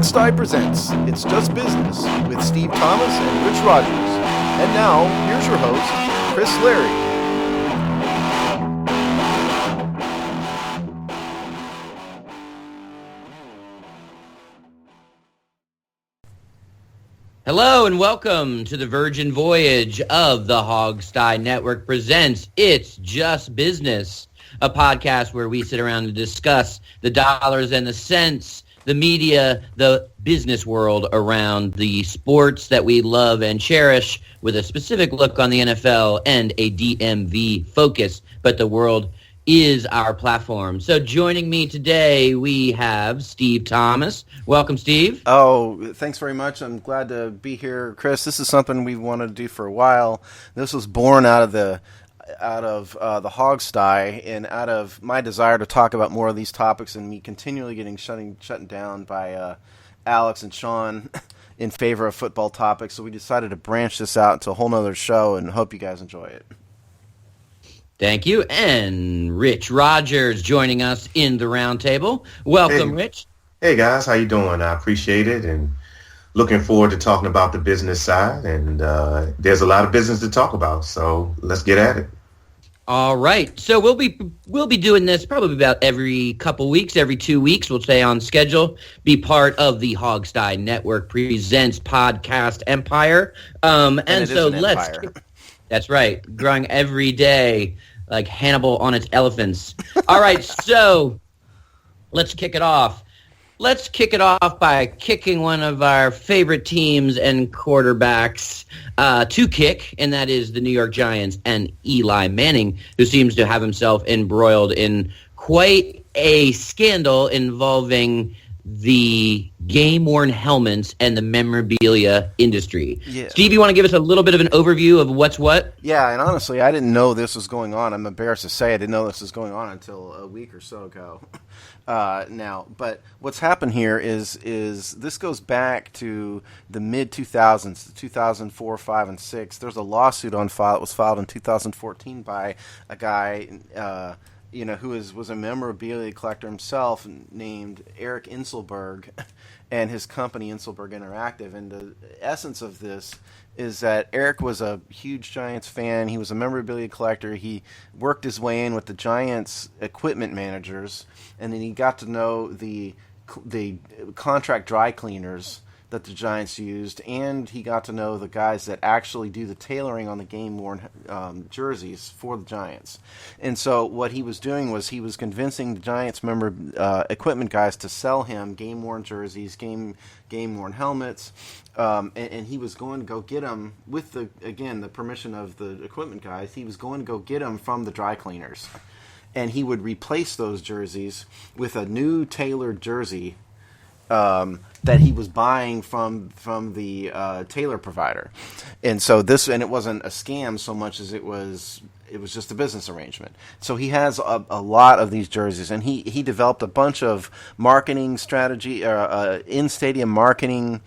Hogstye presents It's Just Business with Steve Thomas and Rich Rogers. And now, here's your host, Chris Larry. Hello and welcome to the Virgin Voyage of the Hogstye Network presents It's Just Business, a podcast where we sit around and discuss the dollars and the cents, the media, the business world around the sports that we love and cherish with a specific look on the NFL and a DMV focus, but the world is our platform. So joining me today, we have Steve Thomas. Welcome, Steve. Oh, thanks very much. I'm glad to be here, Chris. This is something we've wanted to do for a while. This was born out of the Hogstye and out of my desire to talk about more of these topics and me continually getting shut down by Alex and Sean in favor of football topics. So we decided to branch this out into a whole nother show and hope you guys enjoy it. Thank you. And Rich Rogers joining us in the roundtable. Welcome, Hey. Rich. Hey guys, how you doing? I appreciate it and looking forward to talking about the business side. And there's a lot of business to talk about, so let's get at it. All right. So we'll be doing this probably about every couple weeks, every 2 weeks. We'll stay on schedule, be part of the Hogstye Network Presents Podcast Empire. And so let's. Empire. That's right. Growing every day like Hannibal on its elephants. All right. So let's kick it off. Let's kick it off by kicking one of our favorite teams and quarterbacks to kick, and that is the New York Giants and Eli Manning, who seems to have himself embroiled in quite a scandal involving the game-worn helmets and the memorabilia industry. Yeah. Steve, you want to give us a little bit of an overview of what's what? Yeah, and honestly, I didn't know this was going on. I'm embarrassed to say I didn't know this was going on until a week or so ago. Now, but what's happened here is this goes back to the mid-2000s, the 2004, 5, and 6. There's a lawsuit on file. It was filed in 2014 by a guy who was a memorabilia collector himself named Eric Inselberg and his company Inselberg Interactive. And the essence of this is that Eric was a huge Giants fan. He was a memorabilia collector. He worked his way in with the Giants equipment managers, and then he got to know the contract dry cleaners that the Giants used, and he got to know the guys that actually do the tailoring on the game-worn jerseys for the Giants. And so what he was doing was he was convincing the Giants equipment guys to sell him game-worn jerseys, game-worn helmets, and he was going to go get them with the permission of the equipment guys. He was going to go get them from the dry cleaners, and he would replace those jerseys with a new tailored jersey that he was buying from the tailor provider. And so it wasn't a scam so much as it was just a business arrangement. So he has a lot of these jerseys, and he developed a bunch of marketing strategy, in-stadium marketing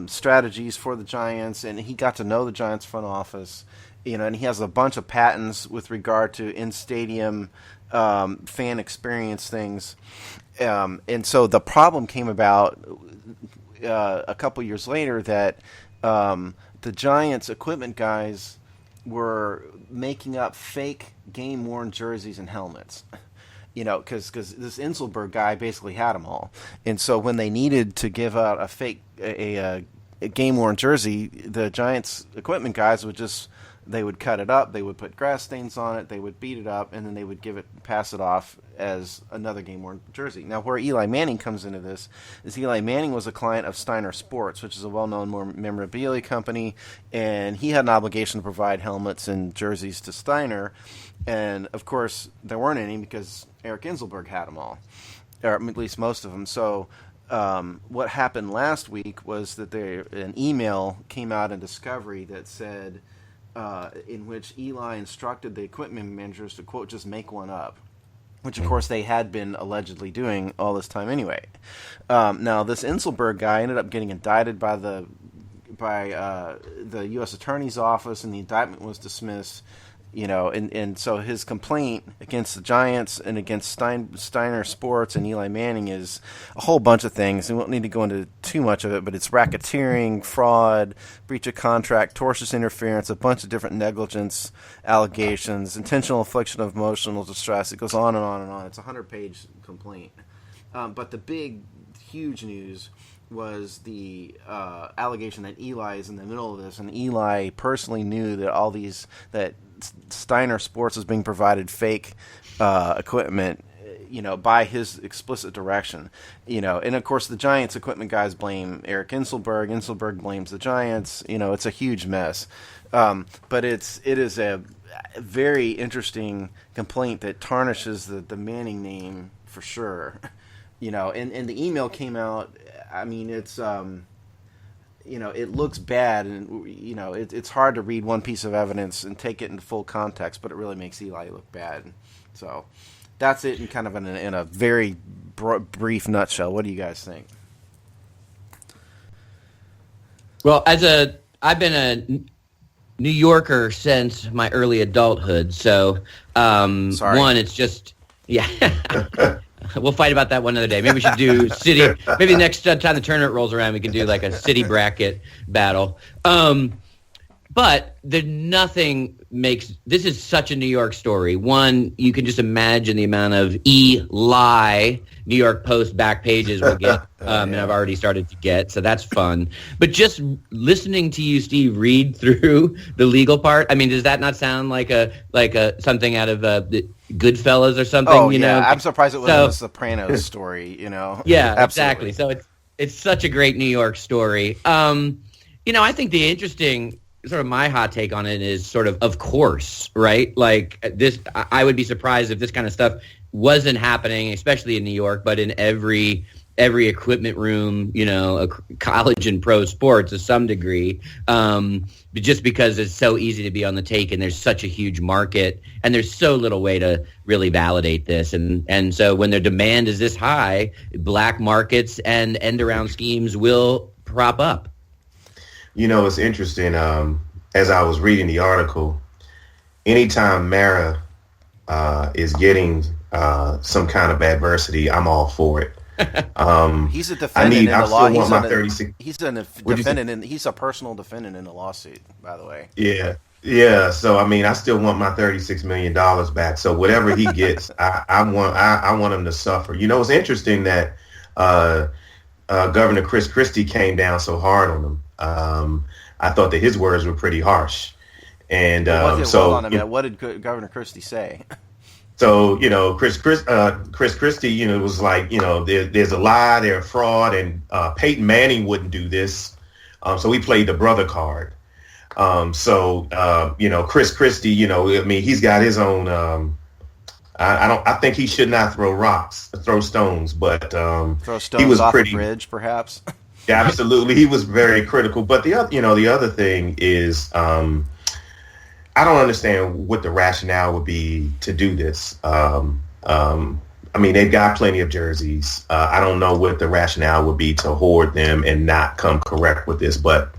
strategies for the Giants, and he got to know the Giants front office, and he has a bunch of patents with regard to in-stadium fan experience things. And so the problem came about a couple years later that the Giants equipment guys were making up fake game-worn jerseys and helmets. Because this Inselberg guy basically had them all. And so when they needed to give out a fake a game-worn jersey, the Giants equipment guys they would cut it up, they would put grass stains on it, they would beat it up, and then they would pass it off as another game-worn jersey. Now, where Eli Manning comes into this is Eli Manning was a client of Steiner Sports, which is a well-known memorabilia company, and he had an obligation to provide helmets and jerseys to Steiner, and of course, there weren't any because Eric Inselberg had them all, or at least most of them. So what happened last week was that an email came out in Discovery that said, in which Eli instructed the equipment managers to, quote, just make one up, which, of course, they had been allegedly doing all this time anyway. Now, this Inselberg guy ended up getting indicted by the U.S. Attorney's Office, and the indictment was dismissed. And so his complaint against the Giants and against Steiner Sports and Eli Manning is a whole bunch of things. We won't need to go into too much of it, but it's racketeering, fraud, breach of contract, tortious interference, a bunch of different negligence allegations, intentional infliction of emotional distress. It goes on and on and on. It's a 100-page complaint. But the big, huge news was the allegation that Eli is in the middle of this, and Eli personally knew that Steiner Sports was being provided fake equipment, by his explicit direction, and of course the Giants equipment guys blame Eric Inselberg. Inselberg blames the Giants. It's a huge mess. But it is a very interesting complaint that tarnishes the Manning name for sure. And the email came out. I mean, it's it looks bad, and it's hard to read one piece of evidence and take it in full context, but it really makes Eli look bad. So that's it in kind of in a very brief nutshell. What do you guys think? Well, I've been a New Yorker since my early adulthood, so one, it's just We'll fight about that one other day. Maybe we should do city. Maybe next time the tournament rolls around, we can do like a city bracket battle. But nothing makes this is such a New York story. One, you can just imagine the amount of Eli New York Post back pages we'll get, and I've already started to get, so that's fun. But just listening to you, Steve, read through the legal part. I mean, does that not sound like a something out of the Goodfellas or something? Oh, I'm surprised it wasn't a Sopranos story. Yeah, absolutely. So it's such a great New York story. I think the interesting sort of my hot take on it is sort of course, right? Like this, I would be surprised if this kind of stuff wasn't happening, especially in New York, but in every equipment room, college and pro sports to some degree, just because it's so easy to be on the take and there's such a huge market and there's so little way to really validate this. And so when the demand is this high, black markets and end-around schemes will prop up. It's interesting. As I was reading the article, anytime Mara is getting some kind of adversity, I'm all for it. He's a defendant in the law. He's a personal defendant in the lawsuit, by the way. Yeah. So I still want my $36 million back. So whatever he gets, I want him to suffer. It's interesting that Governor Chris Christie came down so hard on him. I thought that his words were pretty harsh. And what did Governor Christie say? So, Chris Christie, was like, there's a lie, there's a fraud, and Peyton Manning wouldn't do this. So he played the brother card. Chris Christie, he's got his own. I think he should not throw stones, but throw stones he was off pretty a bridge, perhaps. Yeah, absolutely. He was very critical. But the other thing is, I don't understand what the rationale would be to do this. They've got plenty of jerseys. I don't know what the rationale would be to hoard them and not come correct with this, but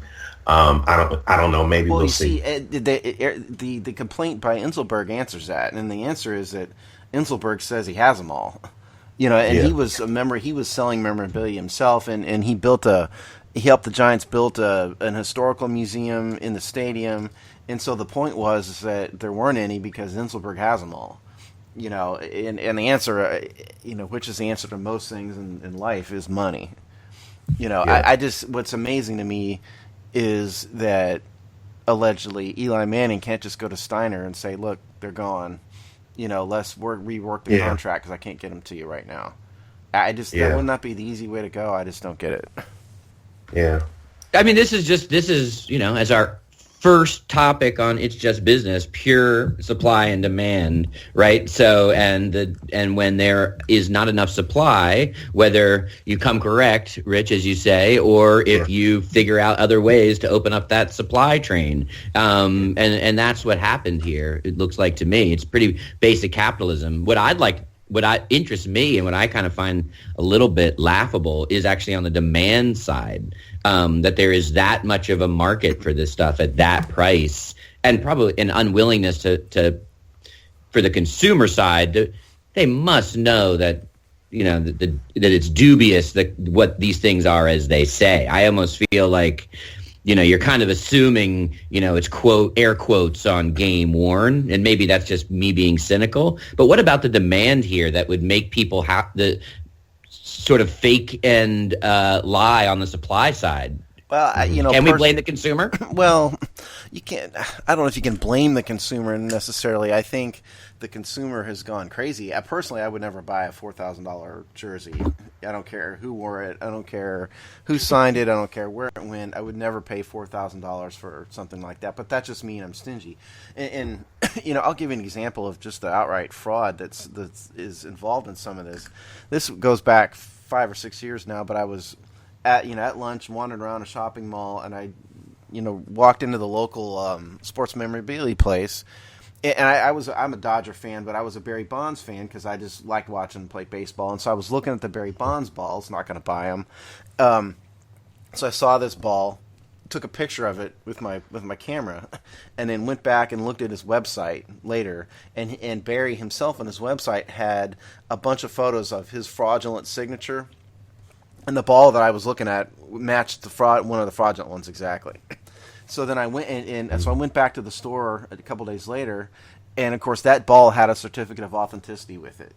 I don't know. Maybe we'll see. The complaint by Inselberg answers that, and the answer is that Inselberg says he has them all. He was a member. He was selling memorabilia himself, and he helped the Giants build an historical museum in the stadium. And so the point was that there weren't any because Inselberg has them all. And the answer, which is the answer to most things in life, is money. What's amazing to me is that allegedly Eli Manning can't just go to Steiner and say, "Look, they're gone. Let's rework the contract because I can't get them to you right now." That would not be the easy way to go. I just don't get it. Yeah. I mean, this is as our first topic on It's Just Business, pure supply and demand, right? So, and when there is not enough supply, whether you come correct, Rich, as you say, or if you figure out other ways to open up that supply train, and that's what happened here. It looks like to me, it's pretty basic capitalism. What interests me and what I kind of find a little bit laughable is actually on the demand side, that there is that much of a market for this stuff at that price. and probably an unwillingness to for the consumer side, they must know that that it's dubious that what these things are as they say. I almost feel like you're kind of assuming it's air quotes on game worn, and maybe that's just me being cynical. But what about the demand here that would make people have the sort of fake and lie on the supply side? Well, can we blame the consumer? Well, you can't. I don't know if you can blame the consumer necessarily. I think the consumer has gone crazy. Personally, I would never buy a $4,000 jersey. I don't care who wore it. I don't care who signed it. I don't care where it went. I would never pay $4,000 for something like that. But that just means I'm stingy. And I'll give you an example of just the outright fraud that is involved in some of this. This goes back 5 or 6 years now, but I was at lunch, wandering around a shopping mall, and I, walked into the local sports memorabilia place, and I'm a Dodger fan, but I was a Barry Bonds fan because I just liked watching him play baseball, and so I was looking at the Barry Bonds balls, not going to buy them. So I saw this ball, took a picture of it with my camera, and then went back and looked at his website later, and Barry himself on his website had a bunch of photos of his fraudulent signature. And the ball that I was looking at matched one of the fraudulent ones exactly. So then I went so I went back to the store a couple days later, and of course that ball had a certificate of authenticity with it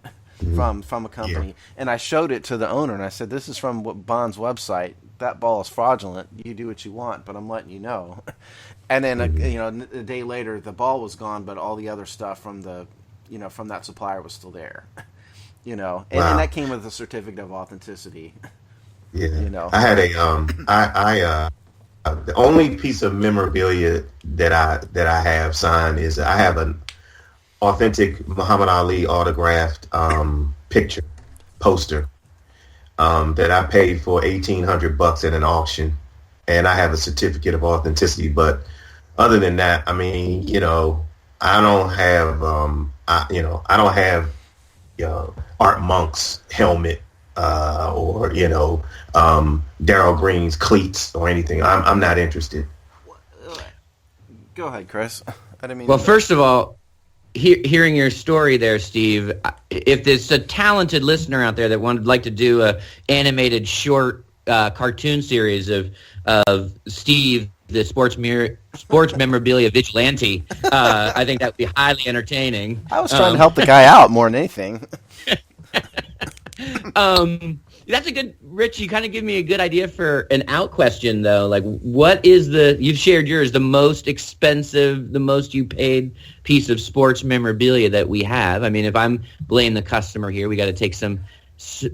from a company. Yeah. And I showed it to the owner, and I said, "This is from Bond's website. That ball is fraudulent. You do what you want, but I'm letting you know." And then a day later, the ball was gone, but all the other stuff from from that supplier was still there. And that came with a certificate of authenticity. Yeah, I had the only piece of memorabilia that I have signed is I have an authentic Muhammad Ali autographed poster that I paid for $1,800 at an auction, and I have a certificate of authenticity. But other than that, I mean, I don't have I don't have Art Monk's helmet. Or Darryl Green's cleats or anything. I'm not interested. Go ahead, Chris. I didn't mean. Well, first of all, hearing your story there, Steve, if there's a talented listener out there that would like to do a animated short cartoon series of Steve, the sports memorabilia vigilante, I think that would be highly entertaining. I was trying to help the guy out more than anything. That's a good, Rich, you kind of give me a good idea for an out question, though. Like, what is you've shared yours, the most expensive, the most you paid piece of sports memorabilia that we have? I mean, if I'm blaming the customer here, we got to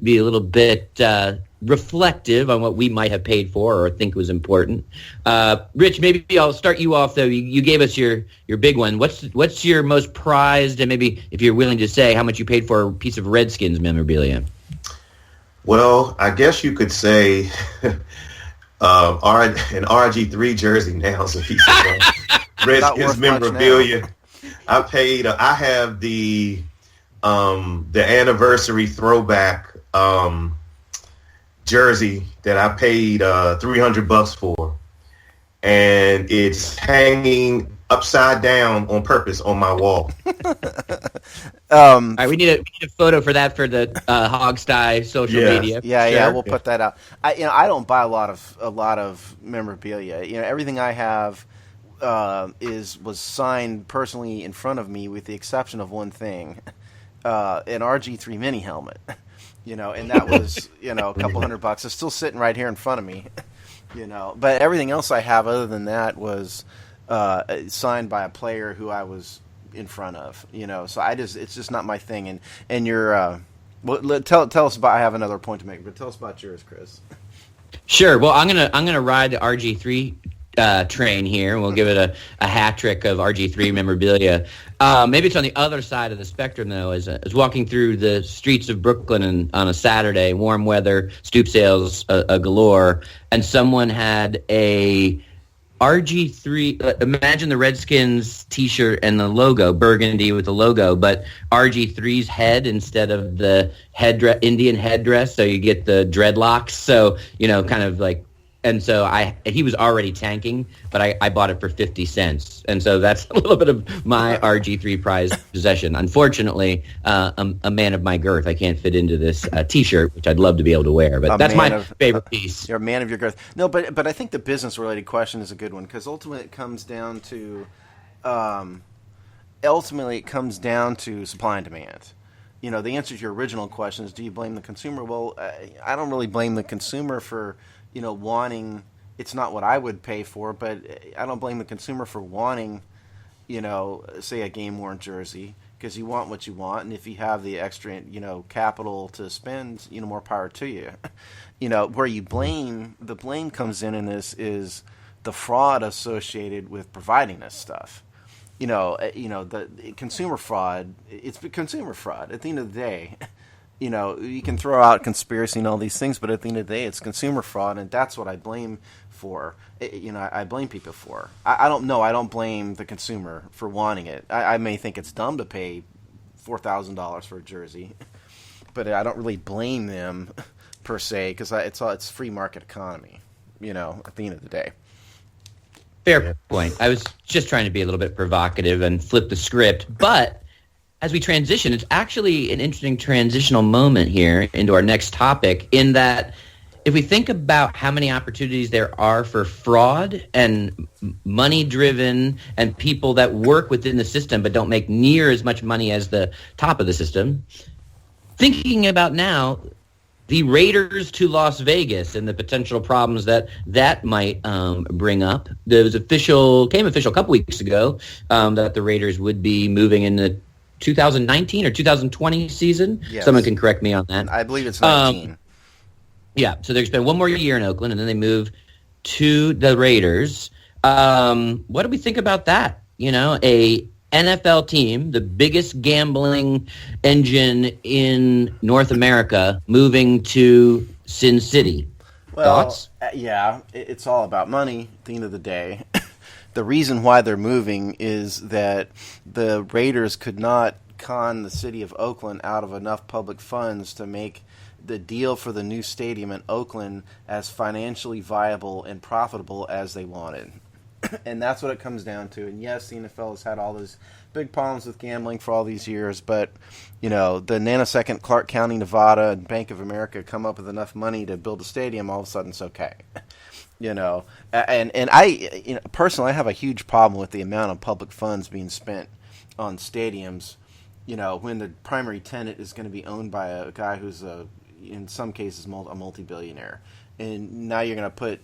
be a little bit reflective on what we might have paid for or think was important. Rich, maybe I'll start you off, though. You gave us your big one. What's your most prized, and maybe if you're willing to say how much you paid for a piece of Redskins memorabilia? Well, I guess you could say an RG3 jersey now is a piece of Redskins memorabilia. I have the anniversary throwback jersey that I paid $300 for, and it's hanging upside down on purpose on my wall. All right, we need a photo for that for the Hogsty social media. Yeah, we'll put that out. I don't buy a lot of memorabilia. Everything I have was signed personally in front of me, with the exception of one thing, an RG3 mini helmet. And that was a couple $100. It's still sitting right here in front of me. But everything else I have other than that was signed by a player who I was in front of, so it's just not my thing. And you're, tell us about, I have another point to make, but tell us about yours, Chris. Sure. Well, I'm gonna ride the RG3 train here, and we'll give it a hat trick of RG3 memorabilia. Maybe it's on the other side of the spectrum, though. As walking through the streets of Brooklyn on a Saturday, warm weather, stoop sales galore, and someone had a RG3, imagine the Redskins t-shirt and the logo, burgundy with the logo, but RG3's head instead of the Indian headdress, so you get the dreadlocks. So, kind of like And so he was already tanking, but I bought it for 50 cents. And so that's a little bit of my RG3 prized possession. Unfortunately, I'm a man of my girth. I can't fit into this T-shirt, which I'd love to be able to wear. But that's my favorite piece. You're a man of your girth. No, but I think the business-related question is a good one because ultimately it comes down to supply and demand. You know, the answer to your original question is, do you blame the consumer? Well, I don't really blame the consumer for wanting, it's not what I would pay for, but I don't blame the consumer for wanting, say a game-worn jersey, because you want what you want, and if you have the extra, capital to spend, more power to you. Where the blame comes in this is the fraud associated with providing this stuff. The consumer fraud, it's consumer fraud at the end of the day. You can throw out conspiracy and all these things, but at the end of the day, it's consumer fraud, and that's what I blame for. I blame people for. I don't know. I don't blame the consumer for wanting it. I may think it's dumb to pay $4,000 for a jersey, but I don't really blame them per se because it's free market economy. At the end of the day. Fair point. I was just trying to be a little bit provocative and flip the script, but as we transition, it's actually an interesting transitional moment here into our next topic in that if we think about how many opportunities there are for fraud and money-driven and people that work within the system but don't make near as much money as the top of the system, thinking about now the Raiders to Las Vegas and the potential problems that might bring up. There was came official a couple weeks ago that the Raiders would be moving in the 2019 or 2020 season. Yes. Someone can correct me on that. I believe it's 19. Yeah, so there's been one more year in Oakland, and then they move to the Raiders. What do we think about that? A NFL team, the biggest gambling engine in North America, moving to Sin City. Thoughts? Yeah, it's all about money at the end of the day. The reason why they're moving is that the Raiders could not con the city of Oakland out of enough public funds to make the deal for the new stadium in Oakland as financially viable and profitable as they wanted. And that's what it comes down to. And yes, the NFL has had all those big problems with gambling for all these years, but the nanosecond Clark County, Nevada, and Bank of America come up with enough money to build a stadium, all of a sudden it's okay. And I personally I have a huge problem with the amount of public funds being spent on stadiums, when the primary tenant is going to be owned by a guy who's in some cases a multi-billionaire. And now you're going to put,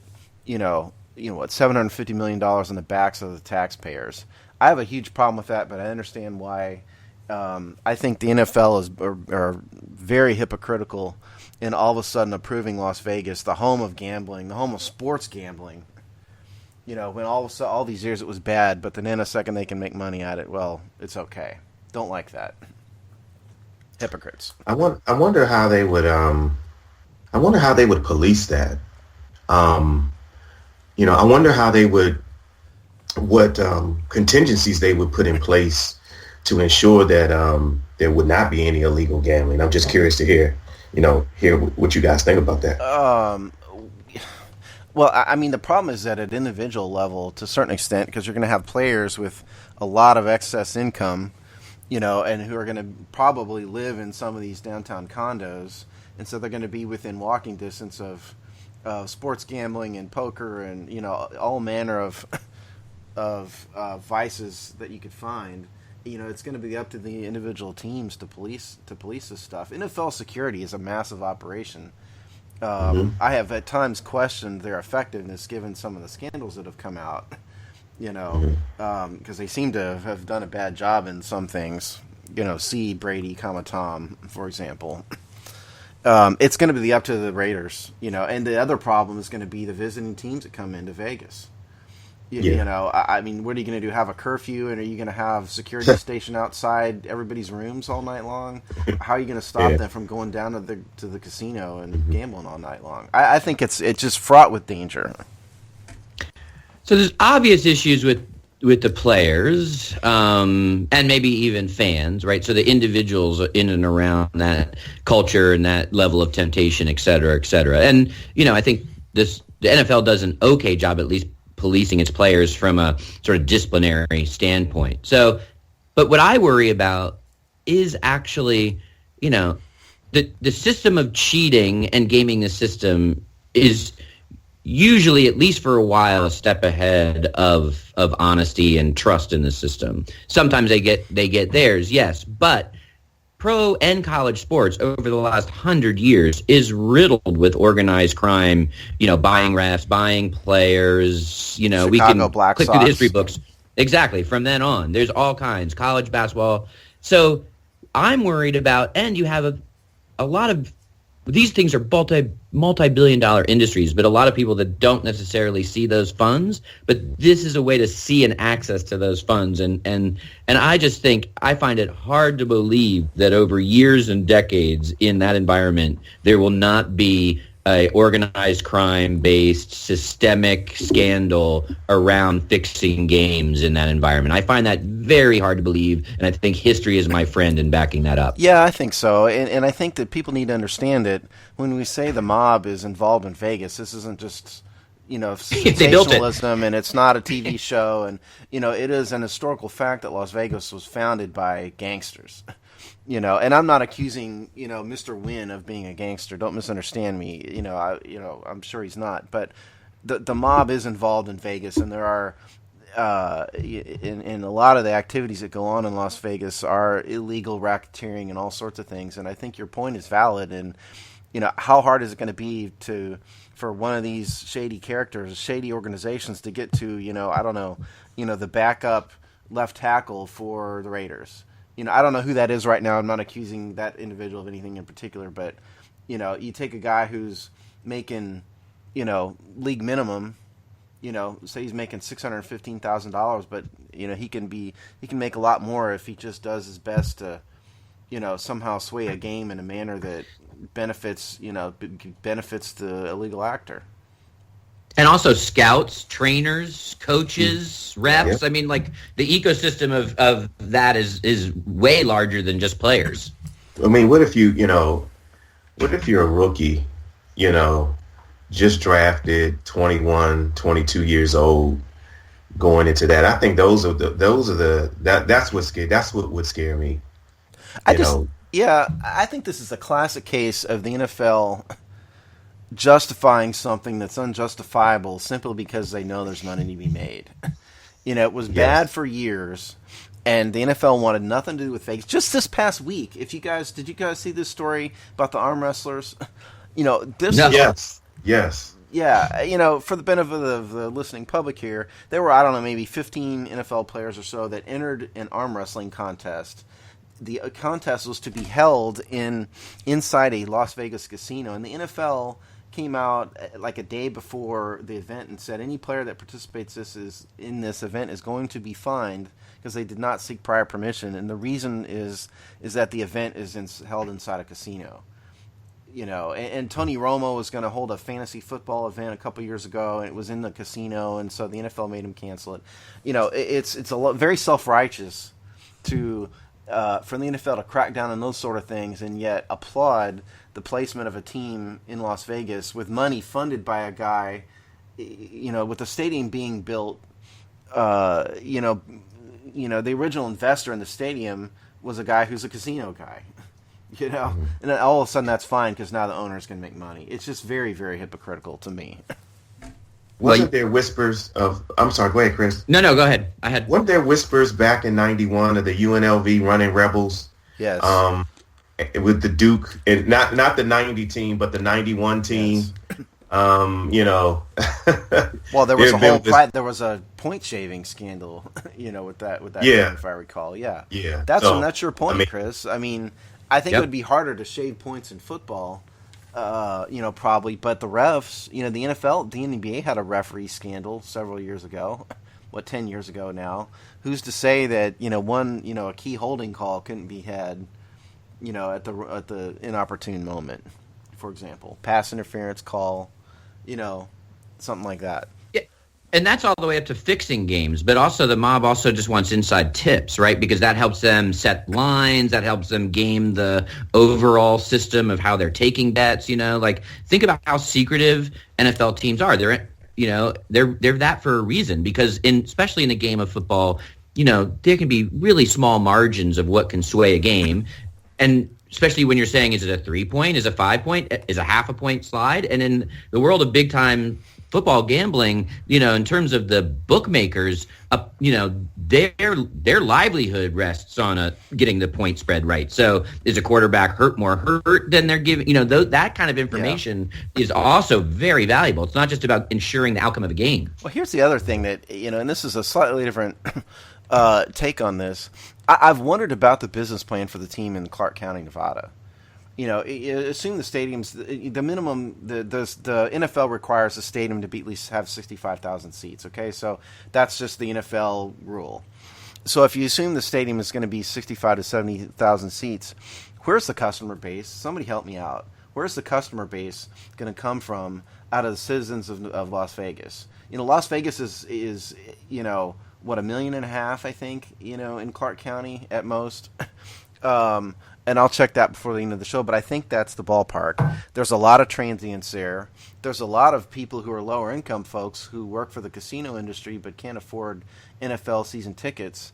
$750 million on the backs of the taxpayers. I have a huge problem with that, but I understand why. I think the NFL are very hypocritical in all of a sudden approving Las Vegas, the home of gambling, the home of sports gambling. When all these years it was bad, but the nanosecond they can make money at it, well, it's okay. Don't like that. Hypocrites. I wonder how they would. I wonder how they would police that. I wonder how they would, what contingencies they would put in place to ensure that there would not be any illegal gambling. I'm just curious to hear what you guys think about that. Well, I mean, the problem is that at individual level, to a certain extent, because you're going to have players with a lot of excess income, and who are going to probably live in some of these downtown condos, and so they're going to be within walking distance of sports gambling and poker and all manner of vices that you could find. It's going to be up to the individual teams to police this stuff. NFL security is a massive operation. I have at times questioned their effectiveness given some of the scandals that have come out. Because they seem to have done a bad job in some things. See Brady, Tom, for example. It's going to be up to the Raiders, and the other problem is going to be the visiting teams that come into Vegas. I mean, what are you going to do? Have a curfew, and are you going to have security stationed outside everybody's rooms all night long? How are you going to stop them from going down to the casino and gambling all night long? I think it's just fraught with danger. So there's obvious issues with the players and maybe even fans, right? So the individuals in and around that culture and that level of temptation, et cetera, et cetera. And, I think this the NFL does an okay job at least policing its players from a sort of disciplinary standpoint. So, but what I worry about is actually, the system of cheating and gaming the system is usually, at least for a while, a step ahead of honesty and trust in the system. Sometimes they get theirs, yes, but pro and college sports over the last 100 years is riddled with organized crime, buying refs, buying players, Chicago we can Black click Sox. through the history books. Exactly. From then on, there's all kinds, college basketball. So I'm worried about, and you have a lot of, these things are multi-billion dollar industries, but a lot of people that don't necessarily see those funds, but this is a way to see and access to those funds. And I just think, I find it hard to believe that over years and decades in that environment, there will not be a organized crime-based systemic scandal around fixing games in that environment. I find that very hard to believe, and I think history is my friend in backing that up. Yeah, I think so. And I think that people need to understand that when we say the mob is involved in Vegas, this isn't just, sensationalism, and it's not a TV show. And, it is an historical fact that Las Vegas was founded by gangsters. And I'm not accusing, Mr. Wynn of being a gangster. Don't misunderstand me. I'm sure he's not. But the mob is involved in Vegas, and there are, in a lot of the activities that go on in Las Vegas are illegal racketeering and all sorts of things. And I think your point is valid. And, how hard is it going to be for one of these shady characters, shady organizations to get to, the backup left tackle for the Raiders? I don't know who that is right now. I'm not accusing that individual of anything in particular, but, you take a guy who's making, league minimum, say he's making $615,000, but, he can make a lot more if he just does his best to, somehow sway a game in a manner that benefits the illegal actor. And also scouts, trainers, coaches, refs. Yep. I mean, like, the ecosystem of that is way larger than just players. I mean, what if you're a rookie, just drafted, 21, 22 years old, going into that? I think that's what would scare me. I think this is a classic case of the NFL justifying something that's unjustifiable simply because they know there's money to be made. It was bad for years, and the NFL wanted nothing to do with Vegas. Just this past week, did you guys see this story about the arm wrestlers? Yes. Yeah, for the benefit of the listening public here, there were, I don't know, maybe 15 NFL players or so that entered an arm wrestling contest. The contest was to be held inside a Las Vegas casino, and the NFL came out like a day before the event and said any player that participates in this event is going to be fined because they did not seek prior permission, and the reason is that the event is held inside a casino. And Tony Romo was going to hold a fantasy football event a couple years ago, and it was in the casino, and so the NFL made him cancel it. It's very self-righteous for the NFL to crack down on those sort of things and yet applaud the placement of a team in Las Vegas with money funded by a guy, with the stadium being built, the original investor in the stadium was a guy who's a casino guy, and then all of a sudden that's fine because now the owners can make money. It's just very, very hypocritical to me. Wasn't there whispers of... I'm sorry, go ahead, Chris. No, go ahead. Weren't there whispers back in 91 of the UNLV running Rebels? Yes. With the Duke, and not the 90 team, but the 91 team. Yes. Well, there was there was a point shaving scandal, with that yeah. game, if I recall. Yeah. Yeah. That's your point, Chris. I mean, I think it would be harder to shave points in football. Probably, but the refs, the NFL, the NBA had a referee scandal several years ago, 10 years ago now. Who's to say that, a key holding call couldn't be had, at the inopportune moment, for example, pass interference call, something like that. Yeah. And that's all the way up to fixing games, but also the mob also just wants inside tips, right? Because that helps them set lines, that helps them game the overall system of how they're taking bets. Like think about how secretive NFL teams are. They're that for a reason, because especially in the game of football, there can be really small margins of what can sway a game, and especially when you're saying, is it a 3-point, is it a 5-point, is a half a point slide, and in the world of big time football gambling, in terms of the bookmakers, their livelihood rests on getting the point spread right. So is a quarterback more hurt than they're giving? That kind of information is also very valuable. It's not just about ensuring the outcome of a game. Well, here's the other thing that, and this is a slightly different take on this. I've wondered about the business plan for the team in Clark County, Nevada. Assume the stadiums, the minimum, the NFL requires the stadium to at least have 65,000 seats, okay? So that's just the NFL rule. So if you assume the stadium is going to be 65 to 70,000 seats, where's the customer base? Somebody help me out. Where's the customer base going to come from out of the citizens of Las Vegas? Las Vegas is what, 1.5 million, I think, in Clark County at most. And I'll check that before the end of the show, but I think that's the ballpark. There's a lot of transients there. There's a lot of people who are lower income folks who work for the casino industry but can't afford NFL season tickets.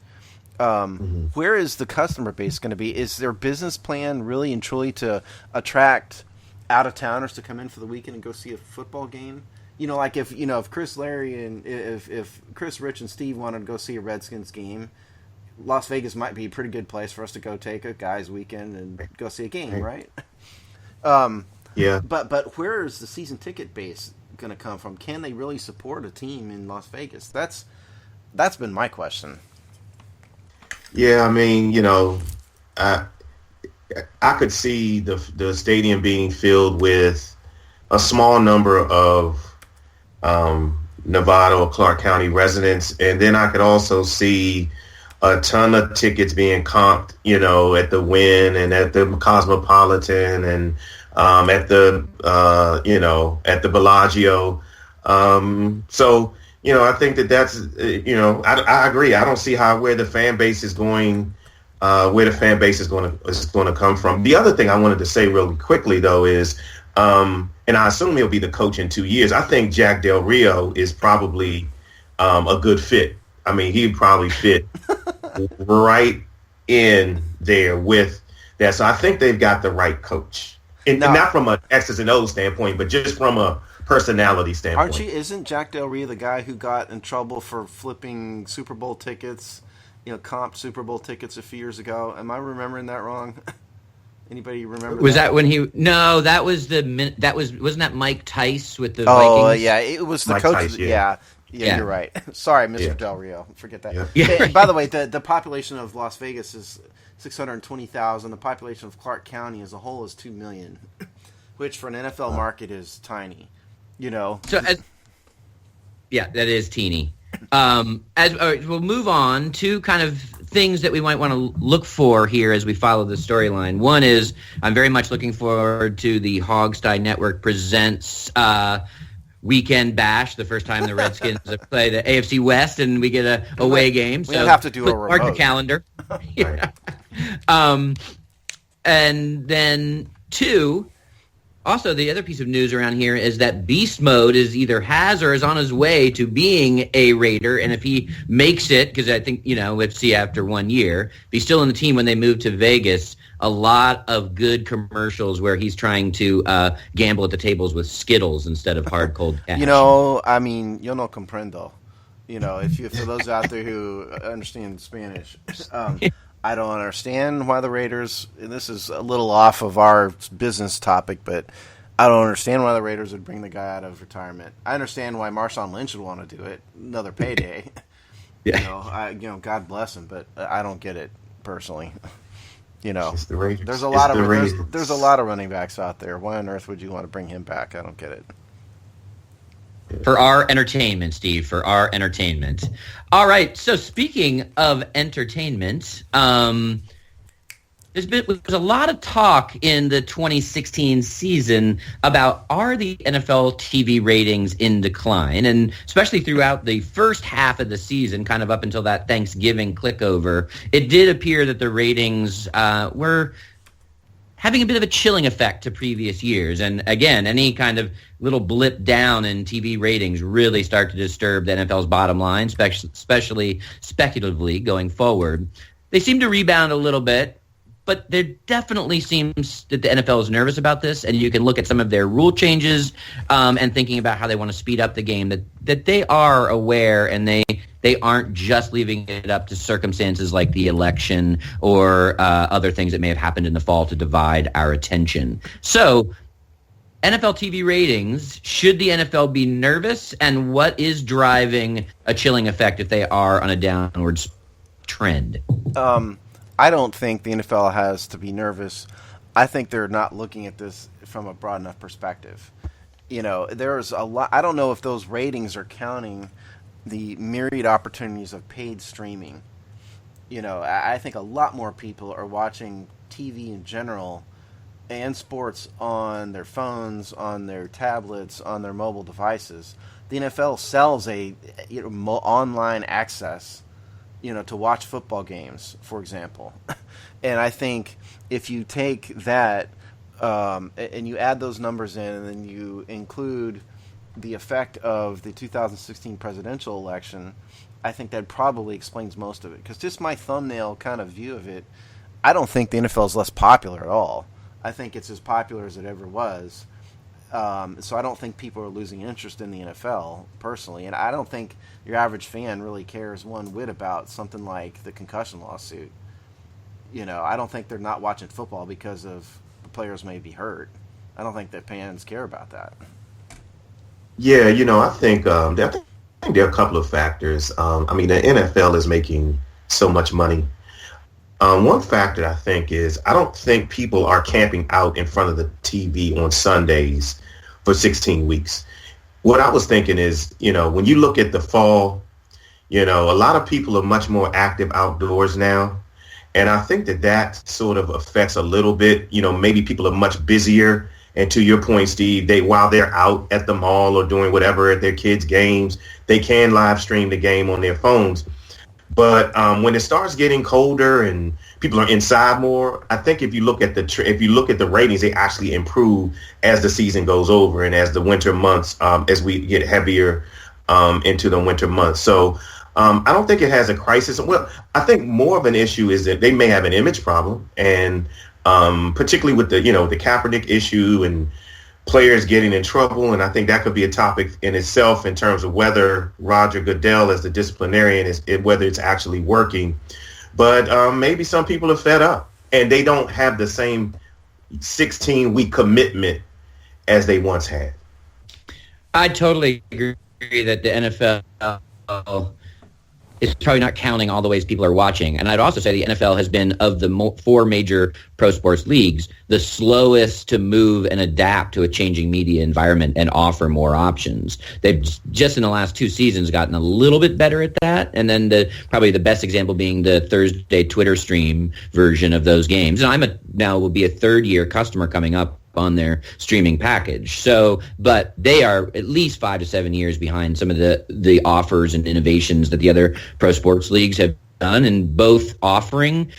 Where is the customer base going to be? Is their business plan really and truly to attract out-of-towners to come in for the weekend and go see a football game? Like if Chris, Larry, and if Chris, Rich, and Steve wanted to go see a Redskins game, Las Vegas might be a pretty good place for us to go take a guys' weekend and go see a game, right? Yeah. But where is the season ticket base going to come from? Can they really support a team in Las Vegas? That's been my question. Yeah, I mean, I could see the stadium being filled with a small number of Nevada or Clark County residents, and then I could also see a ton of tickets being comped, at the Wynn and at the Cosmopolitan and at the at the Bellagio. So I think that's I agree. I don't see where the fan base is going, where the fan base is going to come from. The other thing I wanted to say really quickly though is, and I assume he'll be the coach in 2 years. I think Jack Del Rio is probably a good fit. I mean, he'd probably fit right in there with that. So I think they've got the right coach. And not from an X's and O's standpoint, but just from a personality standpoint. Isn't Jack Del Rio the guy who got in trouble for flipping Super Bowl tickets, comped Super Bowl tickets a few years ago? Am I remembering that wrong? Anybody remember? Was that when he? No, that was wasn't that Mike Tice with the Vikings? Oh yeah, it was the Mike coach. Tice, yeah, you're right. Sorry, Mr. Del Rio. Forget that. Yeah. Hey, by the way, the population of Las Vegas is 620,000. The population of Clark County as a whole is 2 million, which for an NFL market is tiny. So that is teeny. We'll move on to kind of things that we might want to look for here as we follow the storyline. One is I'm very much looking forward to the Hogstye Network presents Weekend Bash, the first time the Redskins play the AFC West and we get a away game. We have to do a remote. Mark the calendar. And then two, also the other piece of news around here is that Beast Mode is either has or is on his way to being a Raider, and if he makes it, because I think, let's see after 1 year, if he's still in the team when they move to Vegas, a lot of good commercials where he's trying to gamble at the tables with Skittles instead of hard cold cash. I mean, yo no comprendo. For those out there who understand Spanish, I don't understand why the Raiders, and this is a little off of our business topic, but I don't understand why the Raiders would bring the guy out of retirement. I understand why Marshawn Lynch would want to do it, another payday. God bless him, but I don't get it personally. It's the Raiders. There's a lot of running backs out there. Why on earth would you want to bring him back? I don't get it. For our entertainment, Steve, for our entertainment. All right, so speaking of entertainment, There's a lot of talk in the 2016 season about are the NFL TV ratings in decline, and especially throughout the first half of the season, kind of up until that Thanksgiving clickover, it did appear that the ratings were having a bit of a chilling effect to previous years. And again, any kind of little blip down in TV ratings really start to disturb the NFL's bottom line, especially speculatively going forward. They seem to rebound a little bit. But there definitely seems that the NFL is nervous about this, and you can look at some of their rule changes and thinking about how they want to speed up the game, that they are aware and they aren't just leaving it up to circumstances like the election or other things that may have happened in the fall to divide our attention. So NFL TV ratings, should the NFL be nervous, and what is driving a chilling effect if they are on a downwards trend? I don't think the NFL has to be nervous. I think they're not looking at this from a broad enough perspective. There's a lot. I don't know if those ratings are counting the myriad opportunities of paid streaming. I think a lot more people are watching TV in general and sports on their phones, on their tablets, on their mobile devices. The NFL sells online access to watch football games, for example. And I think if you take that and you add those numbers in, and then you include the effect of the 2016 presidential election, I think that probably explains most of it. Because just my thumbnail kind of view of it, I don't think the NFL is less popular at all. I think it's as popular as it ever was. So I don't think people are losing interest in the NFL, personally. And I don't think your average fan really cares one whit about something like the concussion lawsuit. I don't think they're not watching football because of the players may be hurt. I don't think that fans care about that. Yeah, I think there are a couple of factors. The NFL is making so much money. One factor I think is I don't think people are camping out in front of the TV on Sundays for 16 weeks. What I was thinking is, when you look at the fall, a lot of people are much more active outdoors now. And I think that sort of affects a little bit, maybe people are much busier. And to your point, Steve, while they're out at the mall or doing whatever at their kids' games, they can live stream the game on their phones. But when it starts getting colder and people are inside more, I think if you look at the ratings, they actually improve as the season goes over and as the winter months, as we get heavier into the winter months. So I don't think it has a crisis. Well, I think more of an issue is that they may have an image problem, and particularly with the Kaepernick issue and players getting in trouble. And I think that could be a topic in itself in terms of whether Roger Goodell as the disciplinarian whether it's actually working. But maybe some people are fed up and they don't have the same 16-week commitment as they once had. I totally agree that the NFL is probably not counting all the ways people are watching. And I'd also say the NFL has been, of the four major pro sports leagues, the slowest to move and adapt to a changing media environment and offer more options. They've just in the last two seasons gotten a little bit better at that. And then probably the best example being the Thursday Twitter stream version of those games. And now will be a third-year customer coming up on their streaming package. So, but they are at least 5 to 7 years behind some of the offers and innovations that the other pro sports leagues have done, and both offering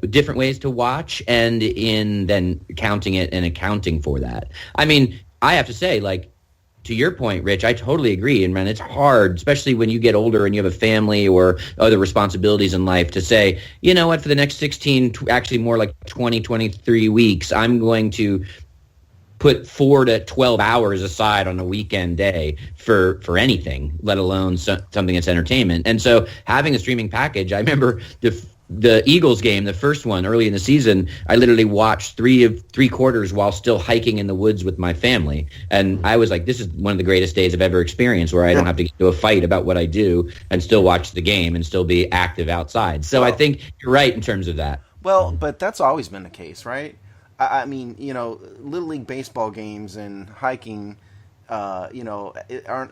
different ways to watch and in then counting it and accounting for that. I mean, I have to say, to your point, Rich, I totally agree. And man, it's hard, especially when you get older and you have a family or other responsibilities in life, to say, you know what, for the next 16, actually more like 20, 23 weeks, I'm going to put 4 to 12 hours aside on a weekend day for anything, let alone something that's entertainment. And so having a streaming package, I remember the Eagles game, the first one early in the season, I literally watched three quarters while still hiking in the woods with my family. And I was like, this is one of the greatest days I've ever experienced, where I don't have to get into a fight about what I do and still watch the game and still be active outside. So I think you're right in terms of that. Well, but that's always been the case, right? I mean, Little League baseball games and hiking, aren't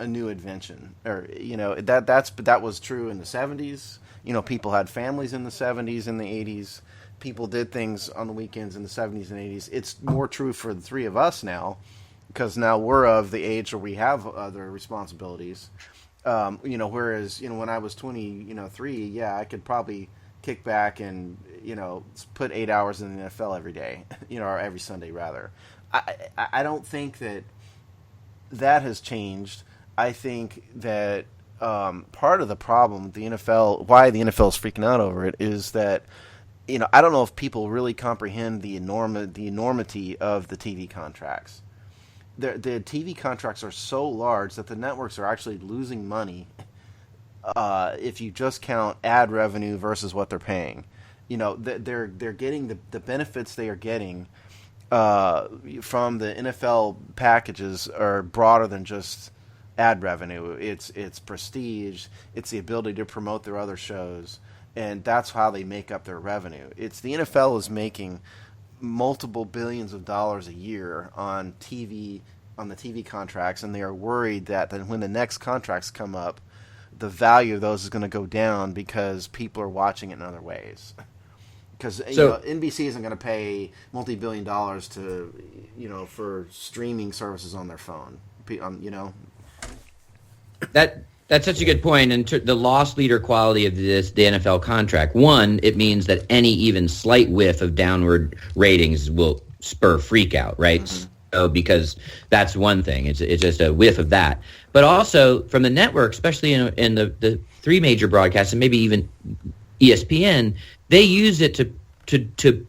a new invention. Or, that was true in the 70s. People had families in the 70s and the 80s. people did things on the weekends in the 70s and 80s. It's more true for the three of us now, because now we're of the age where we have other responsibilities. Whereas, when I was 23, yeah, I could probably kick back and, put 8 hours in the NFL every day, or every Sunday rather. I don't think that has changed. I think that part of the problem, why the NFL is freaking out over it, is that, I don't know if people really comprehend the enormity of the TV contracts. The TV contracts are so large that the networks are actually losing money if you just count ad revenue versus what they're paying. They're getting the benefits they are getting from the NFL packages are broader than just ad revenue. It's prestige. It's the ability to promote their other shows, and that's how they make up their revenue. It's the NFL is making multiple billions of dollars a year on the TV contracts, and they are worried that when the next contracts come up, the value of those is going to go down because people are watching it in other ways. Because NBC isn't going to pay multi-billion dollars to for streaming services on their phone. That's such a good point. And the loss leader quality of the NFL contract. One, it means that any even slight whiff of downward ratings will spur freak out, right? Mm-hmm. So, because that's one thing. It's just a whiff of that. But also from the network, especially in the three major broadcasts and maybe even ESPN, they use it to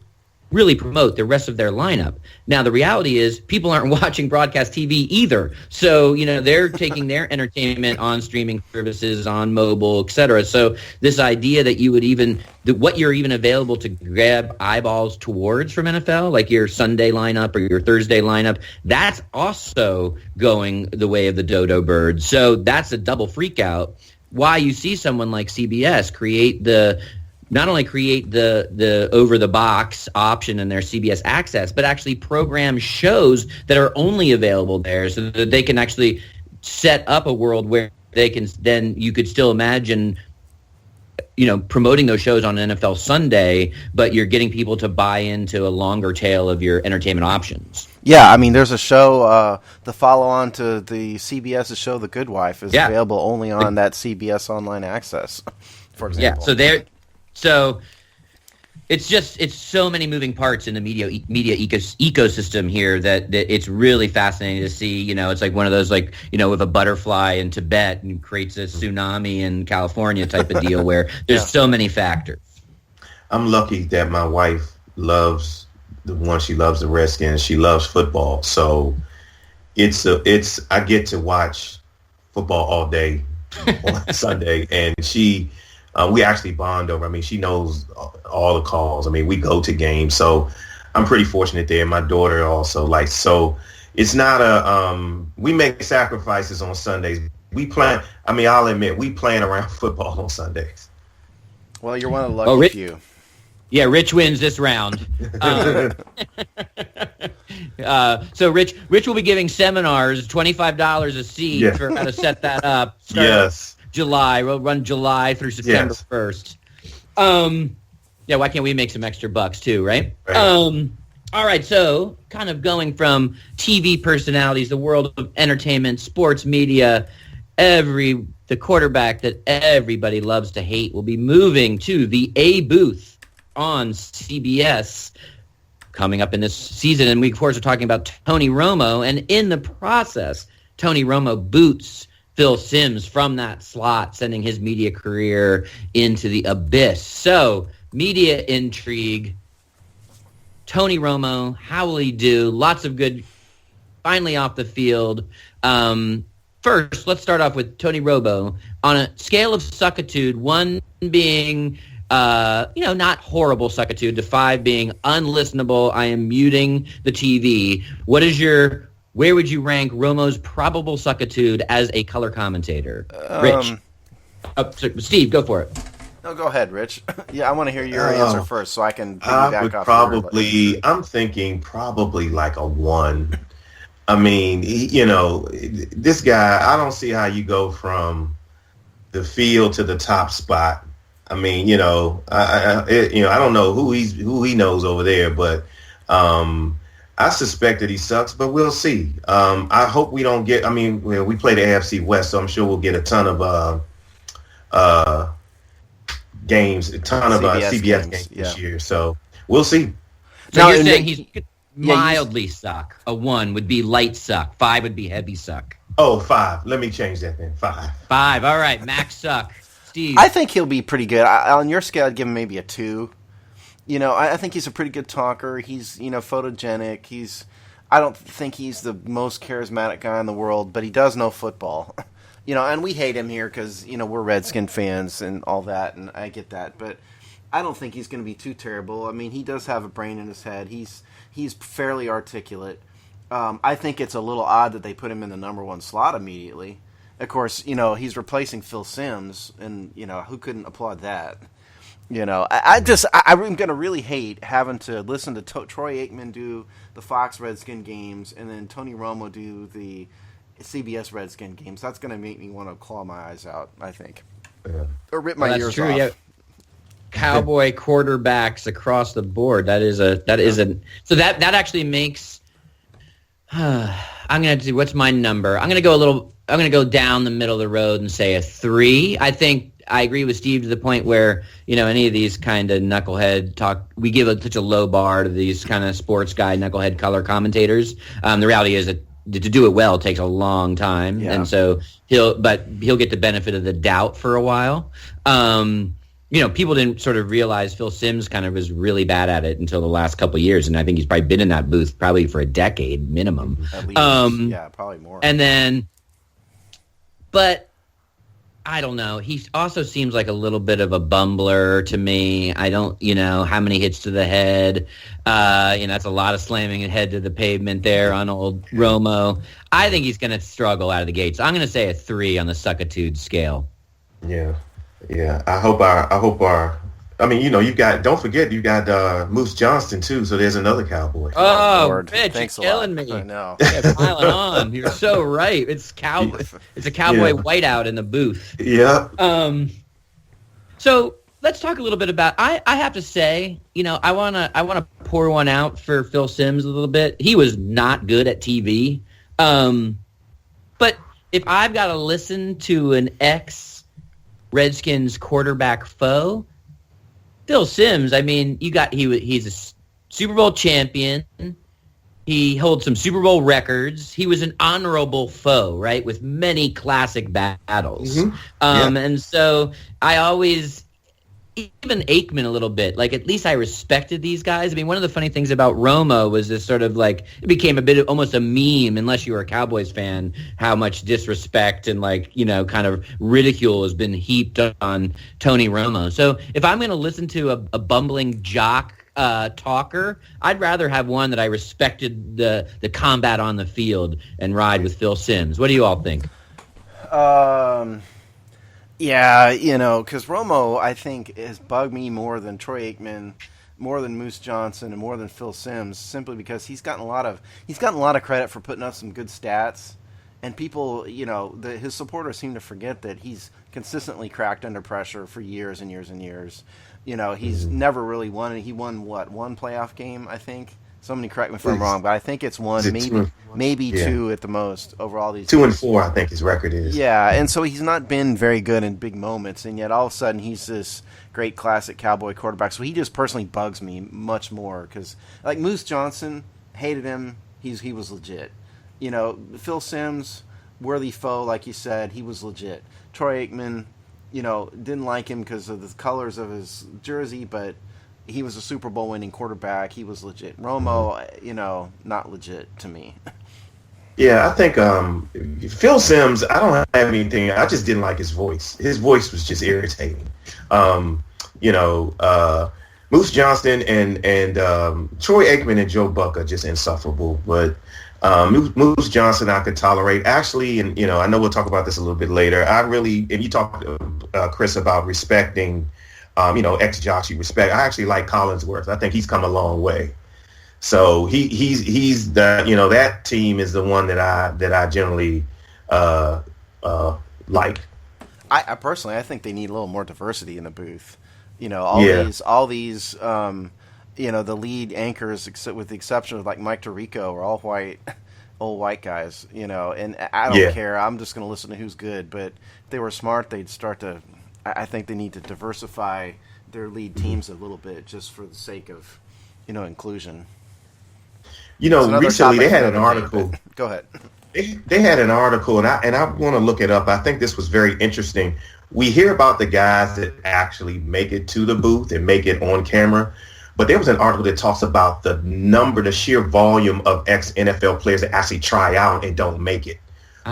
really promote the rest of their lineup. Now, the reality is people aren't watching broadcast TV either. So, they're taking their entertainment on streaming services, on mobile, et cetera. So this idea that you would what you're even available to grab eyeballs towards from NFL, like your Sunday lineup or your Thursday lineup, that's also going the way of the dodo bird. So that's a double freak out. Why you see someone like CBS not only create the over-the-box option in their CBS Access, but actually program shows that are only available there so that they can actually set up a world where you could still imagine, promoting those shows on NFL Sunday, but you're getting people to buy into a longer tail of your entertainment options. Yeah, I mean, there's a show, the follow-on to the CBS's show, The Good Wife, is available only on that CBS Online Access, for example. Yeah, so it's so many moving parts in the media ecosystem here that it's really fascinating to see. It's like one of those with a butterfly in Tibet and creates a tsunami in California type of deal where there's so many factors. I'm lucky that my wife loves the Redskins. She loves football, so I get to watch football all day on Sunday, and we actually bond over. I mean, she knows all the calls. I mean, we go to games, so I'm pretty fortunate there. My daughter also likes. So it's not we make sacrifices on Sundays. We plan. I mean, I'll admit we plan around football on Sundays. Well, you're one of the lucky few. Yeah, Rich wins this round. So Rich will be giving seminars, $25 a seat for how to set that up. Yes. July. We'll run July through September 1st. Why can't we make some extra bucks too, right? All right, so kind of going from TV personalities, the world of entertainment, sports media, the quarterback that everybody loves to hate will be moving to the A booth on CBS coming up in this season. And we, of course, are talking about Tony Romo. And in the process, Tony Romo boots Phil Simms from that slot, sending his media career into the abyss. So, media intrigue. Tony Romo, how will he do? Lots of good, finally off the field. First, let's start off with Tony Romo. On a scale of suckitude, 1 being, not horrible suckitude, to 5 being unlistenable, I am muting the TV. Where would you rank Romo's probable suckitude as a color commentator? Rich. Steve, go for it. No, go ahead, Rich. Yeah, I want to hear your answer first so I can piggyback off. I'm thinking probably like a 1. I mean, this guy, I don't see how you go from the field to the top spot. I mean, I don't know who he knows over there, but I suspect that he sucks, but we'll see. I hope we don't get. I mean, we play the AFC West, so I'm sure we'll get a ton of games, a ton of CBS games this year. So we'll see. So you're saying he's mildly suck. A 1 would be light suck. 5 would be heavy suck. Oh, 5. Let me change that then. 5. 5. All right, Max suck. Steve. I think he'll be pretty good. On your scale, I'd give him maybe a 2. I think he's a pretty good talker. He's, photogenic. I don't think he's the most charismatic guy in the world, but he does know football. And we hate him here because, we're Redskin fans and all that, and I get that. But I don't think he's going to be too terrible. I mean, he does have a brain in his head. He's fairly articulate. I think it's a little odd that they put him in the number 1 slot immediately. Of course, he's replacing Phil Simms, and, who couldn't applaud that? I'm going to really hate having to listen to Troy Aikman do the Fox Redskin games and then Tony Romo do the CBS Redskin games. That's going to make me want to claw my eyes out, I think. Yeah. Or rip my ears off. Yeah. Cowboy quarterbacks across the board. So that actually makes I'm going to do, what's my number? I'm going to go down the middle of the road and say a 3. I think I agree with Steve to the point where, any of these kind of knucklehead talk, we give such a low bar to these kind of sports guy, knucklehead color commentators. The reality is that to do it well takes a long time. Yeah. And so he'll get the benefit of the doubt for a while. People didn't sort of realize Phil Simms kind of was really bad at it until the last couple of years. And I think he's probably been in that booth probably for a decade minimum. At least, probably more. And then, but I don't know. He also seems like a little bit of a bumbler to me. I don't, how many hits to the head. That's a lot of slamming head to the pavement there on old Romo. I think he's going to struggle out of the gates. I'm going to say a 3 on the suckitude scale. Yeah. Yeah. I hope our, don't forget you got Moose Johnston too. So there's another Cowboy. Oh, Lord. Rich, Thanks you're killing me. I know. Yeah, piling on. You're so right. It's Cowboy. It's a Cowboy whiteout in the booth. Yeah. So let's talk a little bit about. I have to say, I wanna pour one out for Phil Simms a little bit. He was not good at TV. But if I've got to listen to an ex-Redskins quarterback foe, Phil Simms, he's a Super Bowl champion. He holds some Super Bowl records. He was an honorable foe, right, with many classic battles. Mm-hmm. And so I always, even Aikman a little bit, at least I respected these guys. One of the funny things about Romo was this sort of it became a bit of almost a meme, unless you were a Cowboys fan, how much disrespect and kind of ridicule has been heaped on Tony Romo. So if I'm going to listen to a bumbling jock talker, I'd rather have one that I respected the combat on the field and ride with Phil Simms. What do you all think? Yeah, because Romo, I think, has bugged me more than Troy Aikman, more than Moose Johnson, and more than Phil Simms, simply because he's gotten a lot of credit for putting up some good stats, and people, his supporters seem to forget that he's consistently cracked under pressure for years and years and years. He's never really won. He won one playoff game, I think. Somebody correct me if I'm wrong, but I think it's one, maybe 2 at the most over all these 2 and 4, I think his record is. Yeah, and so he's not been very good in big moments, and yet all of a sudden he's this great classic Cowboy quarterback. So he just personally bugs me much more because, Moose Johnson, hated him. He was legit. Phil Simms, worthy foe, like you said, he was legit. Troy Aikman, didn't like him because of the colors of his jersey, but he was a Super Bowl winning quarterback. He was legit. Romo, not legit to me. Yeah, I think Phil Simms, I don't have anything. I just didn't like his voice. His voice was just irritating. Moose Johnston and Troy Aikman and Joe Buck are just insufferable. But Moose Johnson I could tolerate. Actually, and I know we'll talk about this a little bit later. And you talked, Chris, about respecting ex-jocks you respect. I actually like Collinsworth. I think he's come a long way. So he's the that team is the one that I generally like. I personally think they need a little more diversity in the booth. All these the lead anchors, except with the exception of like Mike Tirico, are all white, old white guys. And I don't care. I'm just going to listen to who's good. But if they were smart, they'd start to. I think they need to diversify their lead teams a little bit, just for the sake of, inclusion. Recently they had an article. Go ahead. They had an article, and I want to look it up. I think this was very interesting. We hear about the guys that actually make it to the booth and make it on camera, but there was an article that talks about the sheer volume of ex-NFL players that actually try out and don't make it.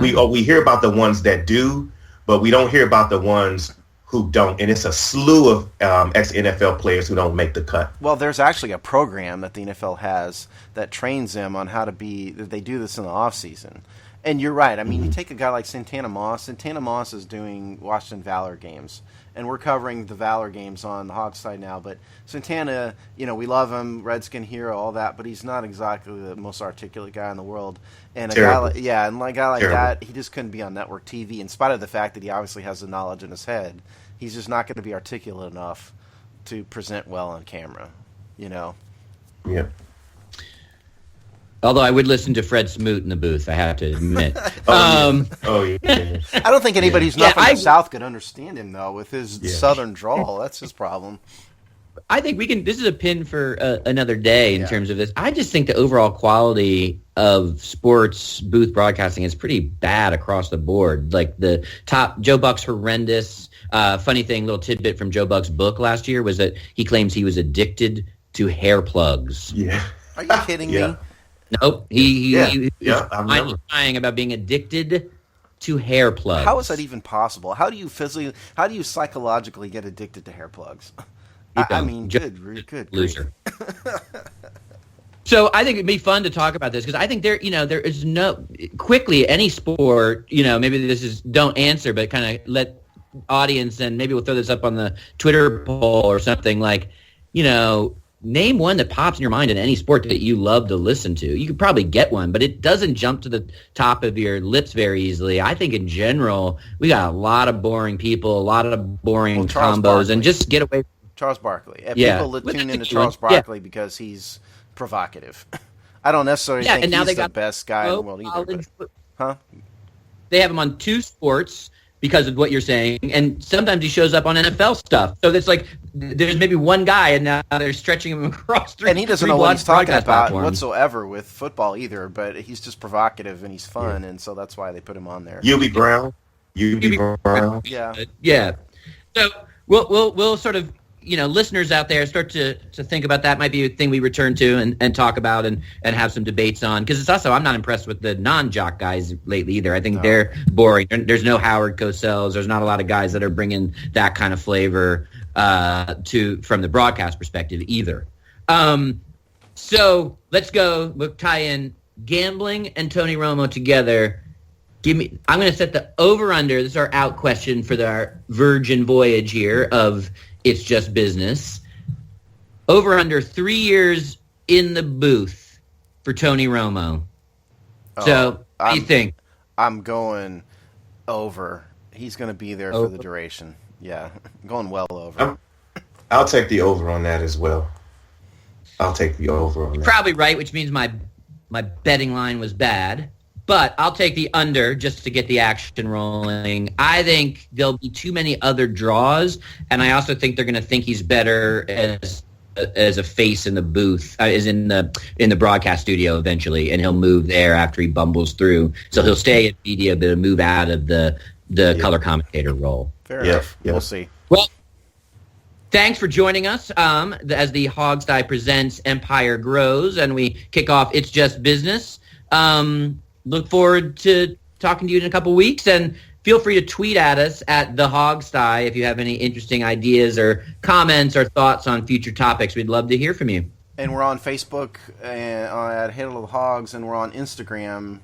We hear about the ones that do, but we don't hear about the ones who don't, and it's a slew of ex-NFL players who don't make the cut. Well, there's actually a program that the NFL has that trains them on how to be. They do this in the off season, and you're right. I mean, you take a guy like Santana Moss. Santana Moss is doing Washington Valor games, and we're covering the Valor games on the Hawks side now. But Santana, we love him, Redskin hero, all that, but he's not exactly the most articulate guy in the world. And a guy like that, he just couldn't be on network TV, in spite of the fact that he obviously has the knowledge in his head. He's just not going to be articulate enough to present well on camera, Yeah. Although I would listen to Fred Smoot in the booth, I have to admit. Yeah. I don't think anybody who's not from the South could understand him, though, with his Southern drawl. That's his problem. I think we can. This is a pin for another day in terms of this. I just think the overall quality of sports booth broadcasting is pretty bad across the board. Like the top, Joe Buck's horrendous. Funny thing, little tidbit from Joe Buck's book last year was that he claims he was addicted to hair plugs. Yeah. Are you kidding me? Nope. He was crying about being addicted to hair plugs. How is that even possible? How do you psychologically get addicted to hair plugs? I mean, good loser. So I think it'd be fun to talk about this because I think there is any sport, maybe this is don't answer, but kind of let audience, and maybe we'll throw this up on the Twitter poll or something like, name one that pops in your mind in any sport that you love to listen to. You could probably get one, but it doesn't jump to the top of your lips very easily. I think in general, we got a lot of boring people, a lot of boring combos, Barkley. And just get away. Charles Barkley. People tune into Charles Barkley because he's provocative. I don't necessarily think he's the best guy in the world either. Huh? They have him on two sports because of what you're saying, and sometimes he shows up on NFL stuff. So it's like there's maybe one guy, and now they're stretching him across three. And he doesn't know what he's talking about whatsoever with football either, but he's just provocative and he's fun, and so that's why they put him on there. UB Brown. Yeah. So we'll sort of, listeners out there start to think about that. Might be a thing we return to and talk about and have some debates on, because it's also, I'm not impressed with the non-jock guys lately either. I think they're boring. There's no Howard Cosell's. There's not a lot of guys that are bringing that kind of flavor from the broadcast perspective either. So let's go. We'll tie in gambling and Tony Romo together. I'm going to set the over-under. This is our out question for our virgin voyage here of It's Just Business. Over-under 3 years in the booth for Tony Romo. So, what do you think? I'm going over. He's going to be there for the duration. Yeah, going well over. I'll take the over on that as well. I'll take the over on that. Probably right, which means my betting line was bad. But I'll take the under just to get the action rolling. I think there'll be too many other draws, and I also think they're going to think he's better as a face in the booth, is in the broadcast studio eventually, and he'll move there after he bumbles through. So he'll stay at media, but move out of the color commentator role. Fair enough. Yeah. We'll see. Well, thanks for joining us as the Hogsty Presents Empire grows, and we kick off It's Just Business. Look forward to talking to you in a couple weeks, and feel free to tweet at us at The Hogsty if you have any interesting ideas or comments or thoughts on future topics. We'd love to hear from you. And we're on Facebook at Hail of the Hogs, and we're on Instagram.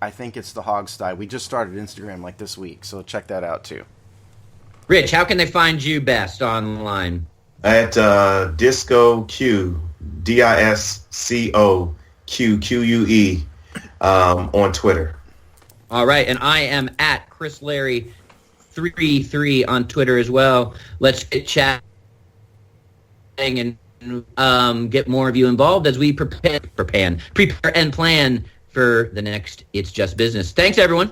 I think it's The Hogsty. We just started Instagram like this week, so check that out too. Rich, how can they find you best online? At Disco Q, DISCOQQUE. On Twitter. All right, and I am at Chris Larry 33 on Twitter as well. Let's get chatting and get more of you involved as we prepare and plan for the next It's Just Business. Thanks, everyone.